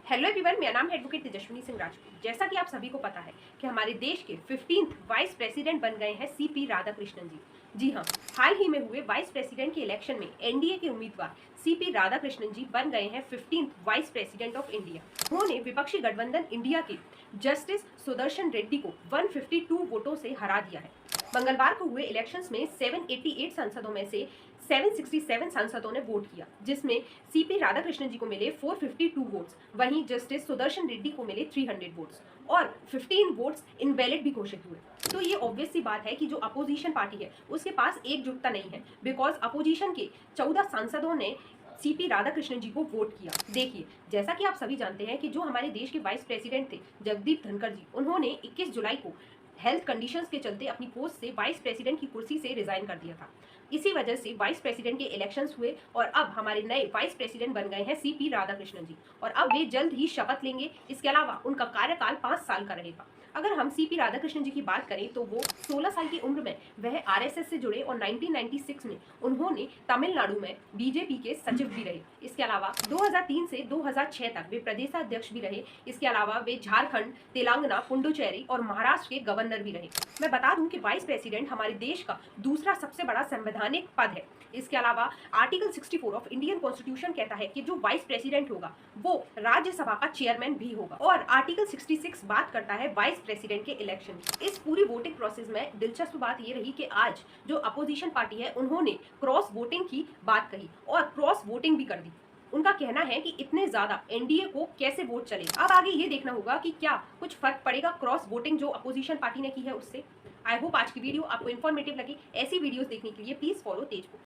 Hello everyone, मेरा नाम है एडवोकेट तेजस्विनी सिंह राजपूत। जैसा कि आप सभी को पता है कि हमारे देश के 15th वाइस प्रेसिडेंट बन गए हैं सीपी राधाकृष्णन जी। जी हाँ, हाल ही में हुए वाइस प्रेसिडेंट के इलेक्शन में एनडीए के उम्मीदवार सीपी राधाकृष्णन जी बन गए हैं 15th vice president of India. उन्होंने विपक्षी गठबंधन इंडिया के जस्टिस सुदर्शन रेड्डी को 152 वोटों से हरा दिया है। मंगलवार को हुए इलेक्शंस में 788 सांसदों में से 767 सांसदों ने वोट किया, जिसमें सीपी राधाकृष्णन जी को मिले 452 वोट्स, वहीं जस्टिस सुदर्शन रेड्डी को मिले 300 वोट्स और 15 वोट्स इनवैलिड भी घोषित हुए। तो ये ऑब्वियस सी बात है कि जो अपोजिशन पार्टी है उसके पास एकजुटता नहीं है, बिकॉज अपोजिशन के 14 सांसदों ने सीपी राधाकृष्णन जी को वोट किया। देखिए, जैसा कि आप सभी जानते हैं कि जो हमारे देश के वाइस प्रेसिडेंट थे जगदीप धनखड़ जी, उन्होंने 21 जुलाई को हेल्थ कंडीशंस के चलते अपनी पोस्ट से वाइस प्रेसिडेंट की कुर्सी से रिजाइन कर दिया था। इसी वजह से वाइस प्रेसिडेंट के इलेक्शंस हुए और अब हमारे नए वाइस प्रेसिडेंट बन गए हैं सीपी राधाकृष्णन जी, और अब वे जल्द ही शपथ लेंगे। इसके अलावा उनका कार्यकाल 5 साल का रहेगा। अगर हम सीपी राधाकृष्णन जी की बात करें तो वो 16 साल की उम्र में वह आरएसएस से जुड़े और 1996 में उन्होंने तमिलनाडु में बीजेपी के सचिव भी रहे। इसके अलावा 2003 से 2006 तक वे प्रदेशाध्यक्ष भी रहे। इसके अलावा वे झारखंड, तेलंगाना, पुडुचेरी और महाराष्ट्र के गवर्नर भी रहे। मैं बता दूं कि वाइस प्रेसिडेंट हमारे देश का दूसरा सबसे बड़ा संवैधानिक पद है। इसके अलावा आर्टिकल 64 ऑफ इंडियन कॉन्स्टिट्यूशन कहता है कि जो वाइस प्रेसिडेंट होगा वो राज्यसभा का चेयरमैन भी होगा, और आर्टिकल 66 बात करता है वाइस प्रेसिडेंट के इलेक्शन। इस पूरी वोटिंग प्रोसेस में दिलचस्प बात ये रही कि आज जो अपोजिशन पार्टी है उन्होंने क्रॉस वोटिंग की बात कही और क्रॉस वोटिंग भी कर दी। उनका कहना है कि इतने ज्यादा एनडीए को कैसे वोट चलेगा। अब आगे ये देखना होगा कि क्या कुछ फर्क पड़ेगा क्रॉस वोटिंग जो अपोजिशन पार्टी ने की है उससे। आई होप आज की वीडियो आपको इन्फॉर्मेटिव लगी। ऐसी वीडियोस देखने के लिए प्लीज फॉलो तेज को।